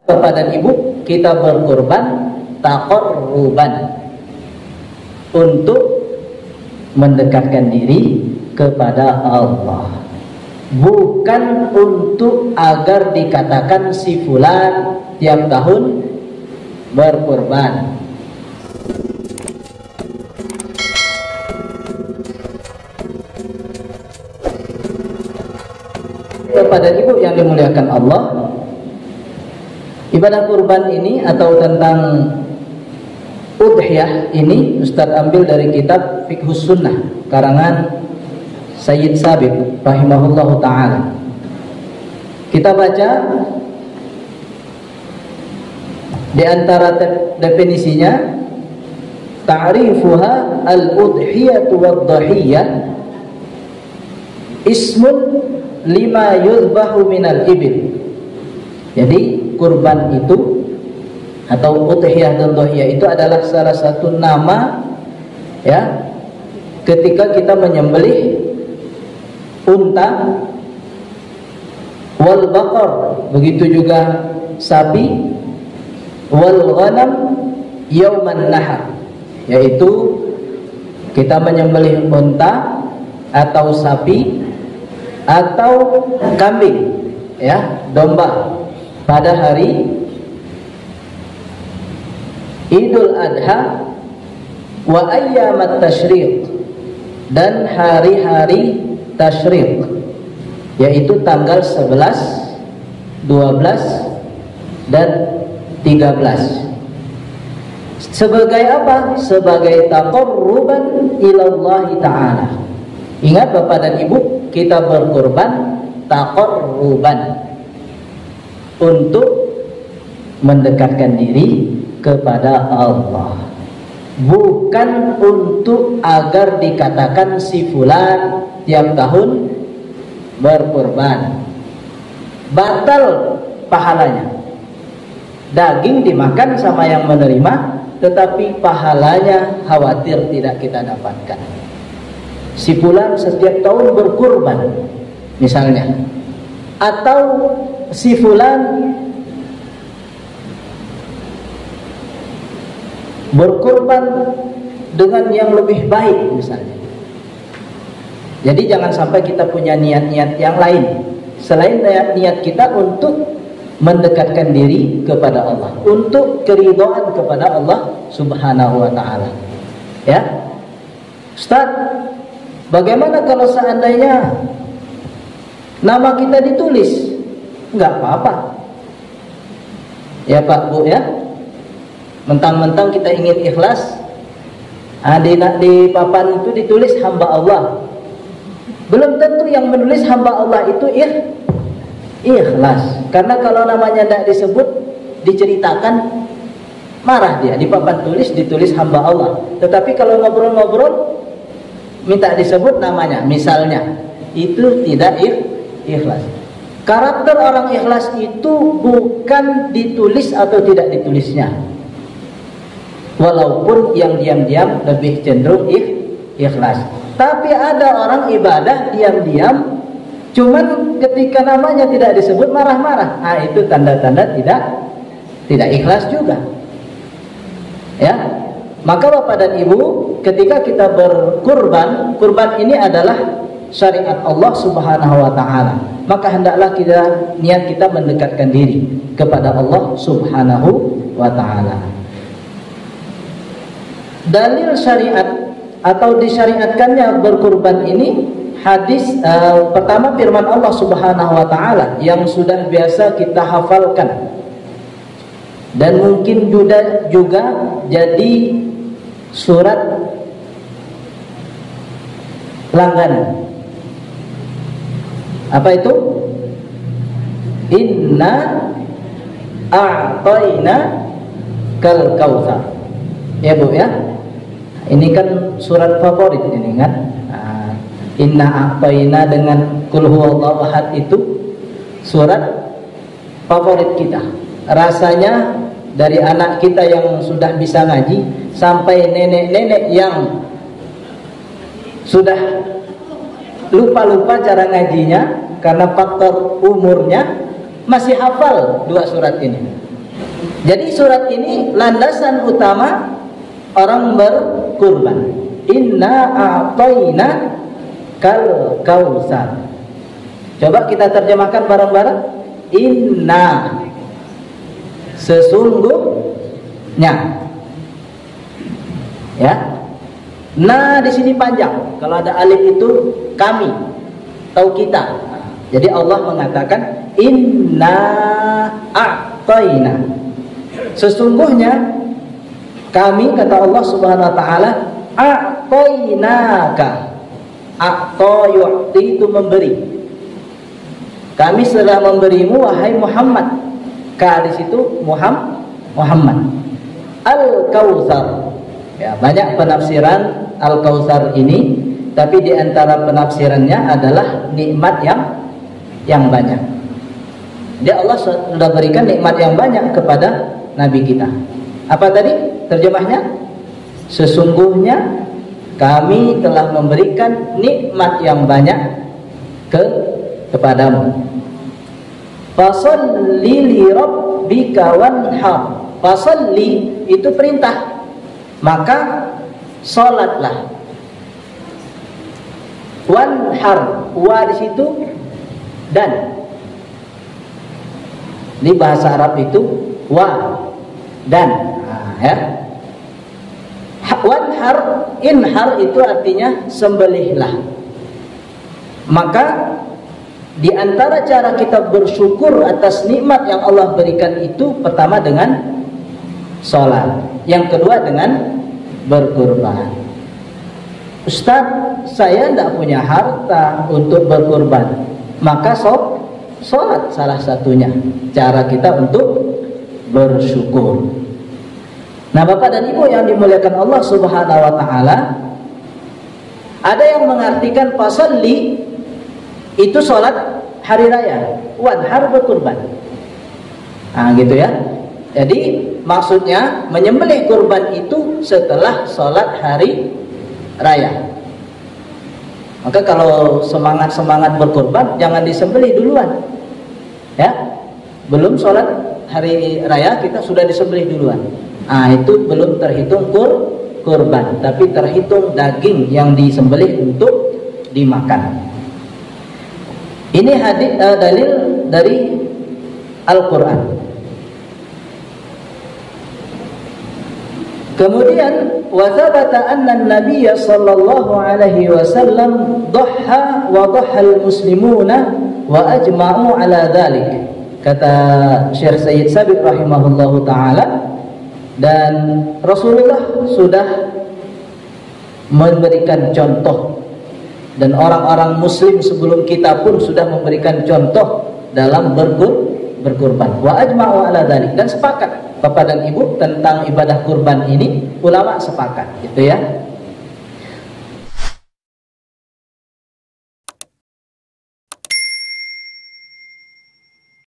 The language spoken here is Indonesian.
Bapak dan Ibu, kita berkurban taqarruban, untuk mendekatkan diri kepada Allah, bukan untuk agar dikatakan si fulan tiap tahun berkurban. Bapak dan Ibu yang dimuliakan Allah, ibadah kurban ini atau tentang udhiyah ini Ustaz ambil dari kitab Fiqhus Sunnah karangan Sayyid Sabiq rahimahullahu ta'ala. Kita baca di antara definisinya, ta'rifuha al-udhiyatu wad-dhahiyah ismun lima yuzbahu minal ibil. Jadi kurban itu atau udhiyah dan dhahiyah itu adalah salah satu nama, ya, ketika kita menyembelih unta, wal baqar, begitu juga sapi, wal ghanam yauman nahar, yaitu kita menyembelih unta atau sapi atau kambing, ya, domba pada hari Idul Adha wa ayyamat tasyriq, dan hari-hari tasyriq, yaitu tanggal 11, 12 dan 13. Sebagai apa? Sebagai taqarruban ilallahi ta'ala. Ingat Bapak dan Ibu, kita berkurban taqarruban, untuk mendekatkan diri kepada Allah, bukan untuk agar dikatakan si fulan tiap tahun berkurban. Batal pahalanya. Daging dimakan sama yang menerima, tetapi pahalanya khawatir tidak kita dapatkan. Si fulan setiap tahun berkurban misalnya, atau si fulan berkurban dengan yang lebih baik misalnya. Jadi jangan sampai kita punya niat-niat yang lain selain niat kita untuk mendekatkan diri kepada Allah, untuk keridhaan kepada Allah Subhanahu wa ta'ala. Ya, Ustaz, bagaimana kalau seandainya nama kita ditulis? Enggak apa-apa, ya Pak Bu, ya. Mentang-mentang kita ingin ikhlas, di papan itu ditulis hamba Allah. Belum tentu yang menulis hamba Allah itu ikhlas. Karena kalau namanya tidak disebut, diceritakan, marah dia. Di papan tulis ditulis hamba Allah. Tetapi kalau ngobrol-ngobrol minta disebut namanya, misalnya, itu tidak ikhlas. Karakter orang ikhlas itu bukan ditulis atau tidak ditulisnya, walaupun yang diam-diam lebih cenderung ikhlas. Tapi ada orang ibadah diam-diam, cuman ketika namanya tidak disebut marah-marah. Nah, itu tanda-tanda tidak ikhlas juga. Ya, maka Bapak dan Ibu, ketika kita berkurban, kurban ini adalah syariat Allah Subhanahu wa ta'ala. Maka hendaklah niat kita mendekatkan diri kepada Allah Subhanahu wa ta'ala. Dalil syariat atau disyariatkannya berkurban ini, hadis pertama firman Allah Subhanahu wa ta'ala yang sudah biasa kita hafalkan dan mungkin juga jadi surat langganan. Apa itu? Inna a'tayna kal kautsar. Ya Bu, ya. Ini kan surat favorit ini kan. Inna a'tayna dengan qul huwallahu ahad itu surat favorit kita. Rasanya dari anak kita yang sudah bisa ngaji sampai nenek-nenek yang sudah lupa-lupa cara ngajinya karena faktor umurnya, masih hafal dua surat ini. Jadi surat ini landasan utama orang berkurban. Inna a'tayna kal kautsar. Coba kita terjemahkan bareng-bareng. Inna, sesungguhnya. Ya. Nah di sini panjang. Kalau ada alif itu kami atau kita. Jadi Allah mengatakan inna a'tayna. Sesungguhnya kami, kata Allah Subhanahu wa taala, a'tainaka. A'ta yu'ti itu memberi. Kami sudah memberimu wahai Muhammad. Ka di situ Muhammad. Al-Kautsar. Ya, banyak penafsiran Al-Kautsar ini, tapi di antara penafsirannya adalah nikmat yang banyak. Jadi Allah sudah berikan nikmat yang banyak kepada Nabi kita. Apa tadi terjemahnya? Sesungguhnya kami telah memberikan nikmat yang banyak kepadamu. Fasalli li rabbika wanhar. Fasalli itu perintah. Maka salatlah. Wanhar, wa di situ dan. Di bahasa Arab itu wa dan. Nah, ya. Wanhar, inhar itu artinya sembelihlah. Maka di antara cara kita bersyukur atas nikmat yang Allah berikan itu pertama dengan sholat, yang kedua dengan berkurban. Ustaz, saya tidak punya harta untuk berkurban, maka sholat salah satunya cara kita untuk bersyukur. Nah Bapak dan Ibu yang dimuliakan Allah Subhanahu wa ta'ala, ada yang mengartikan fasalli itu sholat hari raya, wanhar berkurban. Nah gitu ya. Jadi maksudnya menyembelih kurban itu setelah sholat hari raya. Maka kalau semangat berkurban, jangan disembelih duluan. Ya, belum sholat hari raya kita sudah disembelih duluan. Nah itu belum terhitung kurban, tapi terhitung daging yang disembelih untuk dimakan. Ini hadis dalil dari Al-Quran. Kemudian wa thabata anna an-nabiy sallallahu alaihi wasallam dhahha wa dhahha al-muslimuna wa ajma'u ala dhalik. Kata Syekh Sayyid Sabiq rahimahullahu taala, dan Rasulullah sudah memberikan contoh, dan orang-orang muslim sebelum kita pun sudah memberikan contoh dalam berkurban. Wa ajma'u ala dzalik, dan sepakat Bapak dan Ibu tentang ibadah kurban ini, ulama sepakat, gitu ya.